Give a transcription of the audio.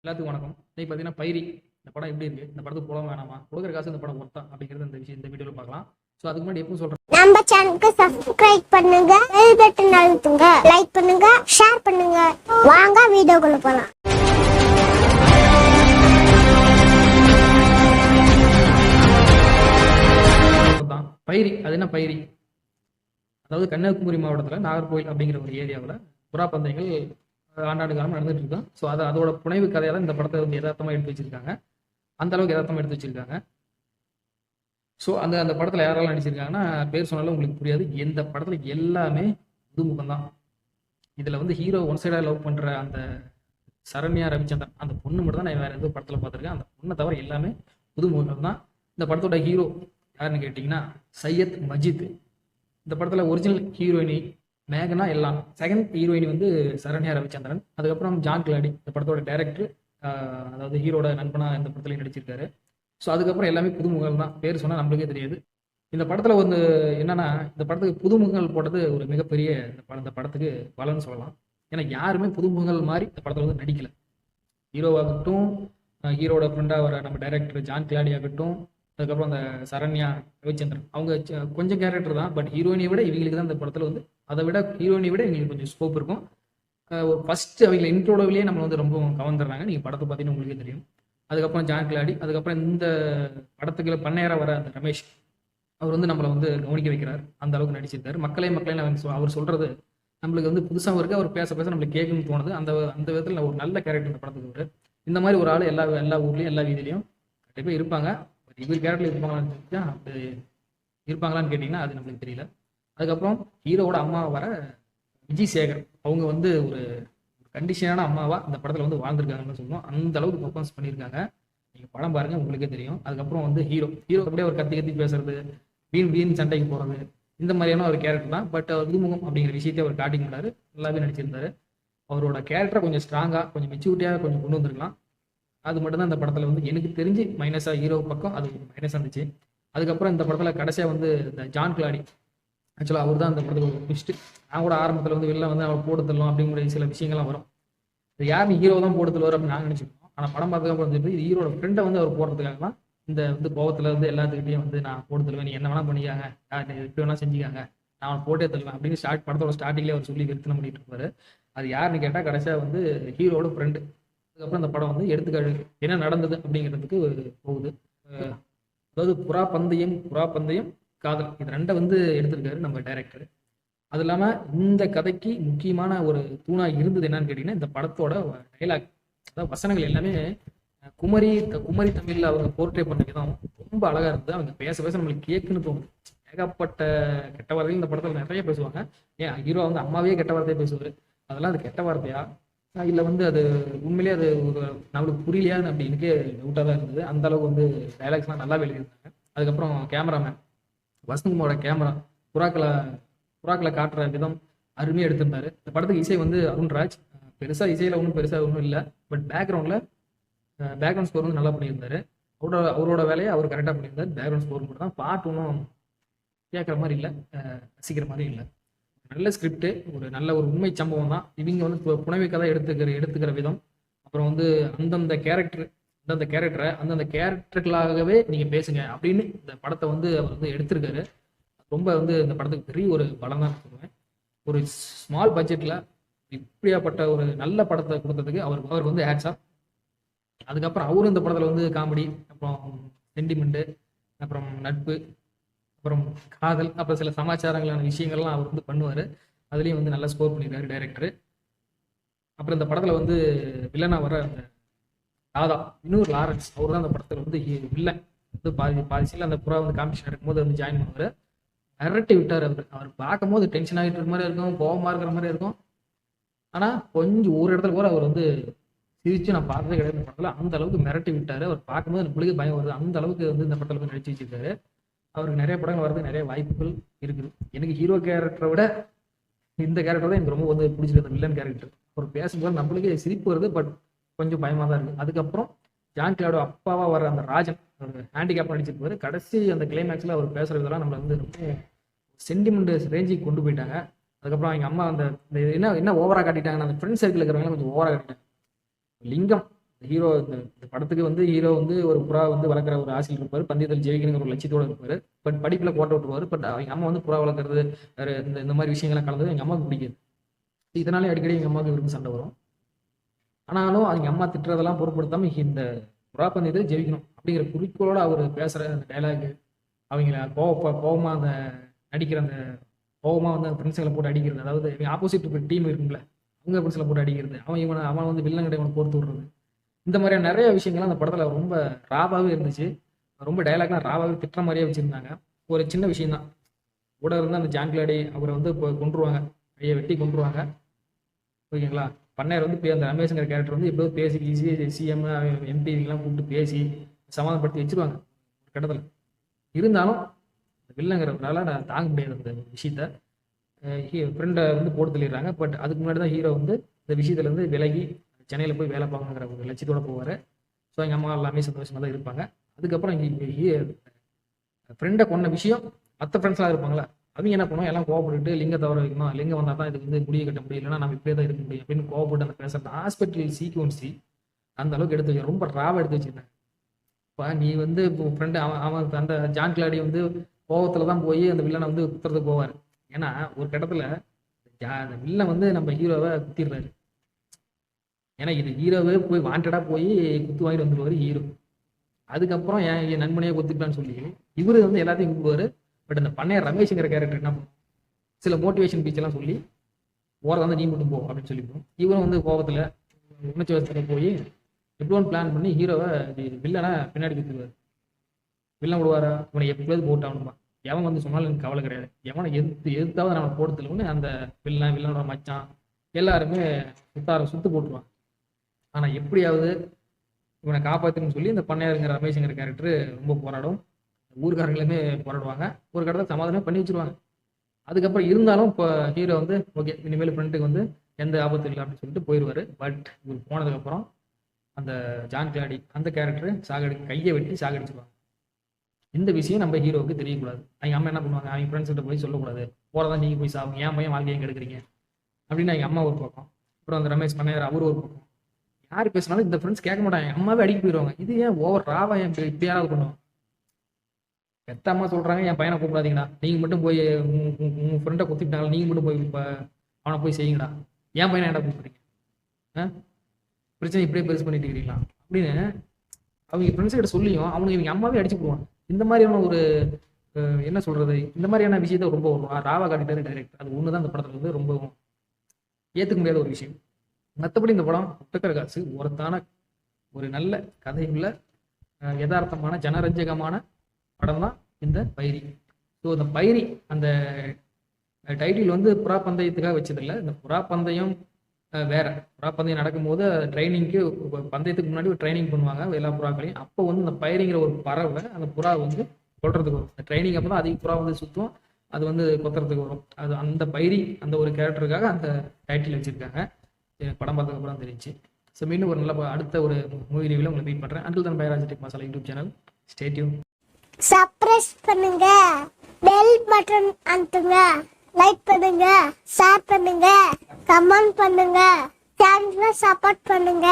எல்லாத்துக்கும் வணக்கம். இன்னைக்கு பார்த்தீங்கன்னா பைரி இந்த படம் எப்படி இருக்கு, இந்த படத்துக்கு போகலாம் வேணாமா, கொடுக்குற காசு இந்த படம் ஒர்த்தா அப்படிங்கிறது இந்த விஷயம் இந்த வீடியோவில் பார்க்கலாம். ஸோ அதுக்கு முன்னாடி எப்பவும் சொல்கிறேன், நம்ம சேனலுக்கு சப்ஸ்கிரைப் பண்ணுங்க, பெல் பட்டன் அழுத்துங்க, லைக் பண்ணுங்க, ஷேர் பண்ணுங்க. வாங்க வீடியோக்குள்ள போலாம். தான் பைரி. அது என்ன பைரி? அதாவது கன்னியாகுமரி மாவட்டத்தில் நாகர்கோவில் அப்படிங்கிற ஒரு ஏரியாவில் புறா பந்தயங்கள் ஆண்டாண்டு காலம் நடந்துட்டு இருக்கோம். ஸோ அதோட புனைவு கதையால் இந்த படத்தை வந்து யதார்த்தமாக எடுத்து வச்சிருக்காங்க. அந்த அளவுக்கு யதார்த்தமாக எடுத்து வச்சிருக்காங்க. ஸோ அந்த படத்தில் யாரெல்லாம் நடிச்சிருக்காங்கன்னா பேர் சொன்னாலும் உங்களுக்கு புரியாது. எந்த படத்தில் எல்லாமே புதுமுகம் தான். இதில் வந்து ஹீரோ ஒன் சைடாக லவ் பண்ணுற அந்த சரண்யா ரவிச்சந்திரன் அந்த பொண்ணு மட்டும் தான் நான் வேறு எதுவும் படத்தில் பார்த்துருக்கேன். அந்த பொண்ணை தவிர எல்லாமே புதுமுகம் தான். இந்த படத்தோட ஹீரோ யாருன்னு கேட்டிங்கன்னா சையத் மஜித். இந்த படத்தில் ஒரிஜினல் ஹீரோயினி மேகனா எல்லாம். செகண்ட் ஹீரோயின் வந்து சரண்யா ரவிச்சந்திரன். அதுக்கப்புறம் ஜான் கிளாடி இந்த படத்தோட டைரக்டர், அதாவது ஹீரோட நண்பனா இந்த படத்துலையும் நடிச்சிருக்காரு. ஸோ அதுக்கப்புறம் எல்லாமே புதுமுகங்கள் தான். பேர் சொன்னால் நம்மளுக்கே தெரியாது. இந்த படத்தில் வந்து என்னன்னா, இந்த படத்துக்கு புதுமுகங்கள் போட்டது ஒரு மிகப்பெரிய இந்த படத்துக்கு பலன்னு சொல்லலாம். ஏன்னா யாருமே புதுமுகங்கள் மாதிரி இந்த படத்தில் வந்து நடிக்கல. ஹீரோவாகட்டும், ஹீரோட ஃப்ரெண்டாக வர நம்ம டைரக்டர் ஜான் கிளாடி ஆகட்டும், அதுக்கப்புறம் அந்த சரண்யா ரவிச்சந்திரன் அவங்க கொஞ்சம் கேரக்டர் தான். பட் ஹீரோயினை விட இவங்களுக்கு தான் இந்த படத்தில் வந்து அதை விட ஹீரோயினை விட இவங்களுக்கு கொஞ்சம் ஸ்கோப் இருக்கும். ஃபர்ஸ்ட் அவங்களை இன்ட்ரோடவிலேயே நம்ம வந்து ரொம்ப கவர்ந்துடுறாங்க. நீங்கள் படத்தை பார்த்தீங்கன்னா உங்களுக்கே தெரியும். அதுக்கப்புறம் ஜான் கிளாடி, அதுக்கப்புறம் இந்த படத்துக்குள்ள பண்ணையராக வர அந்த ரமேஷ் அவர் வந்து நம்மளை வந்து கவனிக்க வைக்கிறார். அந்த அளவுக்கு நடிச்சிருக்காரு. மக்களே அவர் சொல்றது நம்மளுக்கு வந்து புதுசாக இருக்கு. அவர் பேச பேச நம்மளுக்கு கேட்கணும்னு தோணுது. அந்த விதத்தில் ஒரு நல்ல கேரக்டர் இந்த படத்துக்கு ஒரு இந்த மாதிரி ஒரு ஆள் எல்லா ஊர்லேயும் எல்லா வீதியிலையும் கண்டிப்பாக இருப்பாங்க. இவர் கேரக்டர் இருப்பாங்களான்னு கேட்டிங்கன்னா அது நம்மளுக்கு தெரியல. அதுக்கப்புறம் ஹீரோவோட அம்மாவை வர விஜய் சேகர் அவங்க வந்து ஒரு கண்டிஷனான அம்மாவா இந்த படத்தில் வந்து வாழ்ந்துருக்காங்கன்னு சொல்லணும். அந்த அளவுக்கு பர்ஃபார்மன்ஸ் பண்ணியிருக்காங்க. நீங்கள் படம் பாருங்க உங்களுக்கே தெரியும். அதுக்கப்புறம் வந்து ஹீரோ அப்படியே ஒரு கத்தி பேசுறது, வீண் சண்டைக்கு போகிறது, இந்த மாதிரியான ஒரு கேரக்டர் தான். பட் அவர் புதுமுகம் அப்படிங்கிற விஷயத்தை அவர் காட்டிக்கிட்டாரு. நல்லாவே நடிச்சிருந்தாரு. அவரோட கேரக்டரை கொஞ்சம் ஸ்ட்ராங்காக கொஞ்சம் மெச்சூரிட்டியாக கொஞ்சம் கொண்டு வந்திருக்கலாம். அது மட்டும்தான் இந்த படத்தில் வந்து எனக்கு தெரிஞ்சு மைனஸாக ஹீரோ பக்கம் அது மைனஸ் இருந்துச்சு. அதுக்கப்புறம் இந்த படத்தில் கடைசியாக வந்து இந்த ஜான் கிளாடி ஆக்சுவலாக அவர் தான் அந்த படத்துக்கு ஒரு ட்விஸ்ட்டு. நான் கூட ஆரம்பத்தில் வந்து வெளில வந்து அவர் போட்டு தரலாம் அப்படிங்கிற சில விஷயங்கள்லாம் வரும். இது யாருன்னு ஹீரோ தான் போட்டு தருவார் அப்படின்னு நாங்கள் நினச்சிருக்கோம். ஆனால் படம் பார்த்ததுக்கப்புறம் வந்து இது ஹீரோட ஃப்ரெண்டை வந்து அவர் போடுறதுக்காக தான் இந்த வந்து கோவத்தில் வந்து எல்லாத்துக்கிட்டையும் வந்து நான் போட்டு தருவேன், நீ என்ன வேணால் பண்ணிக்காங்க, எப்படி வேணால் செஞ்சுக்காங்க, நான் அவன் போட்டே தருவேன் அப்படின்னு படத்தோட ஸ்டார்டிங்லேயே அவர் சொல்லி விருத்தனை பண்ணிட்டு இருப்பாரு. அது யாருன்னு கேட்டால் கடைசியாக வந்து ஹீரோட ஃப்ரெண்டு. அதுக்கப்புறம் இந்த படம் வந்து எடுத்துக்காட்டு என்ன நடந்தது அப்படிங்கிறதுக்கு போகுது. அதாவது புறா பந்தயம் காதல் இது ரெண்டை வந்து எடுத்திருக்காரு நம்ம டைரக்டர். அது இல்லாமல் இந்த கதைக்கு முக்கியமான ஒரு தூணாக இருந்தது என்னன்னு கேட்டிங்கன்னா இந்த படத்தோட டைலாக், அதாவது வசனங்கள் எல்லாமே குமரி தமிழில் அவங்க போர்ட்ரே பண்ண விதம் ரொம்ப அழகாக இருந்தது. அவங்க பேச நம்மளுக்கு கேட்குன்னு தோணுது. ஏகப்பட்ட கெட்ட வார்த்தைகள் இந்த படத்தில் நிறைய பேசுவாங்க. ஏன் ஹீரோ வந்து அம்மாவே கெட்ட வார்த்தையை பேசுவார். அதெல்லாம் அது கெட்ட வார்த்தையா இல்லை வந்து அது உண்மையிலேயே அது ஒரு நம்மளுக்கு புரியலையான்னு அப்படி எனக்கே டவுட்டாக தான் இருந்தது. அந்த அளவுக்கு வந்து டைலாக்ஸ்லாம் நல்லா எழுதியிருந்தாங்க. அதுக்கப்புறம் கேமராமேன் வசந்தகுமாரோட கேமரா புறாக்களை காட்டுற விதம் அருமையாக எடுத்திருந்தாரு. இந்த படத்துக்கு இசை வந்து அருண்ராஜ். பெருசாக இசையில் ஒன்றும் இல்லை. பட் பேக்ரவுண்ட் ஸ்கோர் வந்து நல்லா பண்ணியிருந்தாரு. அவரோட வேலையை அவர் கரெக்டாக பண்ணியிருந்தார். பேக்ரவுண்ட் ஸ்கோர் மட்டும் தான். பாட்டு ஒன்றும் கேட்குற மாதிரி இல்லை, ரசிக்கிற மாதிரி இல்லை. நல்ல ஸ்கிரிப்டு, ஒரு நல்ல ஒரு உண்மை சம்பவம் தான். இவங்க வந்து புனைவை கதை எடுத்துக்கிற விதம், அப்புறம் வந்து அந்தந்த கேரக்டர்களாகவே நீங்கள் பேசுங்க அப்படின்னு இந்த படத்தை வந்து அவர் வந்து எடுத்திருக்காரு. ரொம்ப வந்து இந்த படத்துக்கு பெரிய ஒரு பலம் தான் சொல்லுவேன். ஒரு ஸ்மால் பட்ஜெட்டில் இப்படியாப்பட்ட ஒரு நல்ல படத்தை கொடுத்ததுக்கு அவருக்கு வந்து ஹேட்ஸ் ஆஃப். அதுக்கப்புறம் அவரும் இந்த படத்தில் வந்து காமெடி, அப்புறம் சென்டிமெண்ட்டு, அப்புறம் நட்பு, அப்புறம் காதல், அப்புறம் சில சமாச்சாரங்களான விஷயங்கள்லாம் அவர் வந்து பண்ணுவார். அதுலேயும் வந்து நல்லா ஸ்கோர் பண்ணியிருக்காரு டைரக்டர். அப்புறம் இந்த படத்தில் வந்து வில்லனாக வர அந்த தாதா இன்னொரு லாரன்ஸ் அவர் தான் அந்த படத்தில் வந்து வில்லன் வந்து பாதி சீல அந்த புறா வந்து காம்படிஷன் இருக்கும்போது வந்து ஜாயின் பண்ணுவார். மிரட்டி விட்டார். அவர் பார்க்கும் போது டென்ஷன் ஆகிட்டு இருக்க மாதிரி இருக்கும், கோபமாக இருக்கிற மாதிரி இருக்கும். ஆனால் கொஞ்சம் ஒரு இடத்துல கூட அவர் வந்து சிரிச்சு நான் பார்த்ததே கிடையாது இந்த படத்தில். அந்த அளவுக்கு மிரட்டி விட்டார். அவர் பார்க்கும்போது நம்மளுக்கு பயம் வருது. அந்த அளவுக்கு வந்து இந்த படத்தில் வந்து நடிச்சு வச்சிருக்காரு. அவருக்கு நிறைய படங்கள் வர்றதுக்கு நிறைய வாய்ப்புகள் இருக்குது. எனக்கு ஹீரோ கேரக்டரை விட இந்த கேரக்டர் தான் எனக்கு ரொம்ப வந்து பிடிச்சிருக்கு, வில்லன் கேரக்டர். அவர் பேசும்போது நம்மளுக்கே சிரிப்பு வருது, பட் கொஞ்சம் பயமாக தான் இருக்குது. அதுக்கப்புறம் ஜான் கிளாடோ அப்பாவாக வர அந்த ராஜன் ஹேண்டிகேப் நடிச்சிருப்பாரு. கடைசி அந்த கிளைமேக்ஸில் அவர் பேசுகிற இதெல்லாம் நம்மளை வந்து ரொம்ப சென்டிமெண்ட் ரேஞ்சுக்கு கொண்டு போயிட்டாங்க. அதுக்கப்புறம் எங்கள் அம்மா அந்த என்ன ஓவராக காட்டிட்டாங்கன்னா அந்த ஃப்ரெண்ட் சர்க்கிள் இருக்கிறவங்க கொஞ்சம் ஓவராக காட்டிட்டாங்க. லிங்கம் ஹீரோ இந்த படத்துக்கு வந்து ஹீரோ வந்து ஒரு புறா வந்து வளர்க்குற ஒரு ஆசையில் இருப்பார், பந்தயத்தில் ஜெயிக்கணுங்கிற ஒரு லட்சியத்தோட இருப்பார். பட் படிப்பில் கோட்டை விட்டுருவார். பட் அவங்க அம்மா வந்து புறா வளர்க்குறது வேறு இந்த மாதிரி விஷயங்கள்லாம் கலந்தது எங்கள் அம்மாவுக்கு பிடிக்காது. இதனாலே அடிக்கடி எங்கள் அம்மாவுக்கு இவருக்கு சண்டை வரும். ஆனாலும் அவங்க அம்மா திட்டுறதெல்லாம் பொருட்படுத்தாமல் இந்த புறா பந்தயத்தில் ஜெயிக்கணும் அப்படிங்கிற குறிக்கோளோட அவர் பேசுகிற அந்த டைலாக், அவங்கள கோபமாக அந்த நடிக்கிற அந்த கோபமாக வந்து அந்த ஃப்ரெண்ட்ஸுங்களை போட்டு அடிக்கிறது, அதாவது ஆப்போசிட் டீம் இருக்குங்களே அவங்க ஃப்ரெண்ட்ஸில் போட்டு அடிக்கிறது, அவன் வந்து வில்லன் கிட்ட இவனை கோர்த்து விடுறது, இந்த மாதிரியான நிறைய விஷயங்கள்லாம் அந்த படத்தில் ரொம்ப ராவாகவே இருந்துச்சு. ரொம்ப டைலாக்லாம் ராவாகவே திட்டுற மாதிரியே வச்சுருந்தாங்க. ஒரு சின்ன விஷயம்தான், கூட இருந்து அந்த ஜான் கிளாடி அவரை வந்து இப்போ கொண்டுருவாங்க, கையை வெட்டி கொண்டுருவாங்க. ஓகேங்களா? பண்ணையர் வந்து அந்த ரமேஷ்ங்கிற கேரக்டர் வந்து எப்படியோ பேசி சிஎம் எம்பி இவங்கெல்லாம் கூப்பிட்டு பேசி சமாதானப்படுத்தி வச்சுருவாங்க ஒரு கட்டத்தில். இருந்தாலும் வில்லங்கிறதுனால நான் தாங்க முடியாது அந்த விஷயத்த. ஃப்ரெண்டை வந்து போட்டு தள்ளிடுறாங்க. பட் அதுக்கு முன்னாடி தான் ஹீரோ வந்து இந்த விஷயத்துலேருந்து விலகி சென்னையில் போய் வேலை பார்க்கணுங்கிற ஒரு லட்சியத்தோடு போவார். ஸோ எங்கள் அம்மா எல்லாமே சந்தோஷமாக தான் இருப்பாங்க. அதுக்கப்புறம் ஃப்ரெண்டை கொண்ட விஷயம் மற்ற ஃப்ரெண்ட்ஸ்லாம் இருப்பாங்களா, அவங்க என்ன பண்ணுவோம், எல்லாம் கோவப்பட்டு லிங்க தவற வைக்கணும், லிங்கம் வந்தால் தான் இதுக்கு வந்து முடிய கட்ட முடியும், இல்லைன்னா நம்ம இப்படியே தான் இருக்க முடியும் அப்படின்னு கோவப்பட்டு அந்த பேசுறது ஹாஸ்பிட்டல் சீக்வன்சி அந்த அளவுக்கு எடுத்து வச்சு ரொம்ப ராவாக எடுத்து வச்சுருந்தேன். இப்போ நீ வந்து இப்போ ஃப்ரெண்டு அவன் அந்த ஜான் கிளாடி வந்து கோவத்தில் தான் போய் அந்த வில்லனை வந்து குத்துறதுக்கு போவார். ஏன்னா ஒரு கட்டத்தில் அந்த வில்லன் வந்து நம்ம ஹீரோவை குத்திடுறாரு. ஏன்னா இது ஹீரோவே போய் வாண்டடாக போய் குத்து வாங்கிட்டு வந்துடுவார் ஹீரோ. அதுக்கப்புறம் என் நண்பனையே கொத்துக்கலான்னு சொல்லி இவர் வந்து எல்லாத்தையும் கூப்பிடுவார். பட் அந்த பண்ணையர் ரமேஷ்ங்கிற கேரக்டர் என்ன பண்ணும், சில மோட்டிவேஷன் பீச்செல்லாம் சொல்லி ஓரத்தை வந்து நீ மட்டும் போ அப்படின்னு சொல்லிப்போம். இவரும் வந்து கோபத்தில் உணர்ச்சி வசத்தில் போய் எப்படியோ பிளான் பண்ணி ஹீரோவை வில்லனை பின்னாடி குத்துவார். வில்லன் விடுவாரா, இவனை எப்படியாவது போட்டாகணுமா, எவன் வந்து சொன்னாலும் எனக்கு கவலை கிடையாது, எவனை எதிர்த்தாவது நம்ம போடுறதுலன்னு அந்த வில்லனோட மச்சான் எல்லாருமே சுத்து போட்டுருவான். ஆனால் எப்படியாவது இவனை காப்பாற்றணும்னு சொல்லி இந்த பண்ணையாருங்கிற ரமேஷ்ங்கிற கேரக்டர் ரொம்ப போராடும். ஊர்காரங்களுமே போராடுவாங்க. ஒரு கட்டத்தில் சமாதானமே பண்ணி வச்சுருவாங்க. அதுக்கப்புறம் இருந்தாலும் இப்போ ஹீரோ வந்து ஓகே இனிமேல் ஃப்ரெண்டுக்கு வந்து எந்த ஆபத்து இல்லை அப்படின்னு சொல்லிட்டு போயிடுவார். பட் இவர் போனதுக்கப்புறம் அந்த ஜான் கிளாடி அந்த கேரக்டர் கையை வெட்டி சாகடிச்சிருவாங்க. இந்த விஷயம் நம்ம ஹீரோவுக்கு தெரியக்கூடாது. அவங்க அம்மா என்ன பண்ணுவாங்க, அவங்க ஃப்ரெண்ட்ஸ்கிட்ட போய் சொல்லக்கூடாது, போகிறதான் நீங்கள் போய் சாப்பிங்க, ஏன் பையன் வாழ்க்கையை கெடுக்குறீங்க அப்படின்னு அவங்க அம்மா ஒரு பக்கம், அப்புறம் அந்த ரமேஷ் பண்ணையார் அவர் ஒரு பக்கம். யார் பேசினாலும் இந்த ஃப்ரெண்ட்ஸ் கேட்க மாட்டாங்க, அம்மாவே அடிக்க போயிடுவாங்க. இது ஏன் ஓவர் ராவா என் இப்படி யாராவது பண்ணுவாங்க. பெத்த அம்மா சொல்கிறாங்க என் பையனை கூப்பிடாதீங்கடா, நீங்கள் மட்டும் போய் உங்கள் ஃப்ரெண்டை குத்திட்டாங்க, நீங்கள் மட்டும் போய் இப்போ அவனை போய் செய்யுங்கடா, என் பையனை என்ன கூப்பிட்றீங்க, பிரச்சனை இப்படியே பெருசு பண்ணிட்டு இருக்கிறீங்களா அப்படின்னு அவங்க ஃப்ரெண்ட்ஸ் கிட்ட சொல்லியும் அவனுக்கு இவங்க அம்மாவே அடிச்சு போடுவாங்க. இந்த மாதிரியான ஒரு என்ன சொல்றது, இந்த மாதிரியான விஷயத்த ரொம்ப ராவா காட்டிட்டாரு டைரக்டர். அது ஒன்று தான் இந்த படத்துல வந்து ரொம்ப ஏற்றுக்க முடியாத ஒரு விஷயம். மற்றபடி இந்த படம் ஒட்டக்கர காசு ஒருத்தான ஒரு நல்ல கதையுள்ள யதார்த்தமான ஜனரஞ்சகமான படம் தான் இந்த பைரி. ஸோ இந்த பைரி அந்த டைட்டில் வந்து புறா பந்தயத்துக்காக வச்சதில்லை. இந்த புறா பந்தயம் வேற, புறா பந்தயம் நடக்கும்போது ட்ரைனிங்க்கு பந்தயத்துக்கு முன்னாடி ஒரு ட்ரைனிங் பண்ணுவாங்க எல்லா புறாக்களையும். அப்போ வந்து இந்த பைரிங்கிற ஒரு பறவை அந்த புறா வந்து கொல்றதுக்கு வரும். இந்த ட்ரைனிங் அப்போ தான் அதிக புறா வந்து சுற்றும், அது வந்து கொத்துறதுக்கு வரும். அது அந்த பைரி அந்த ஒரு கேரக்டருக்காக அந்த டைட்டில் வச்சிருக்காங்க. படம் பார்த்ததுக்கப்புறம் தெரிஞ்சு. ஸோ மீண்டும் ஒரு நல்ல அடுத்த ஒரு மூவி ரிவ்யூல உங்களை மீட் பண்ணுறேன். Until then Pairaj tech masala YouTube channel. Stay tuned. Subscribe பண்ணுங்க, பெல் பட்டன் அழுத்துங்க, லைக் பண்ணுங்க, ஷேர் பண்ணுங்க, கமெண்ட் பண்ணுங்க, சேனலை சப்போர்ட் பண்ணுங்க.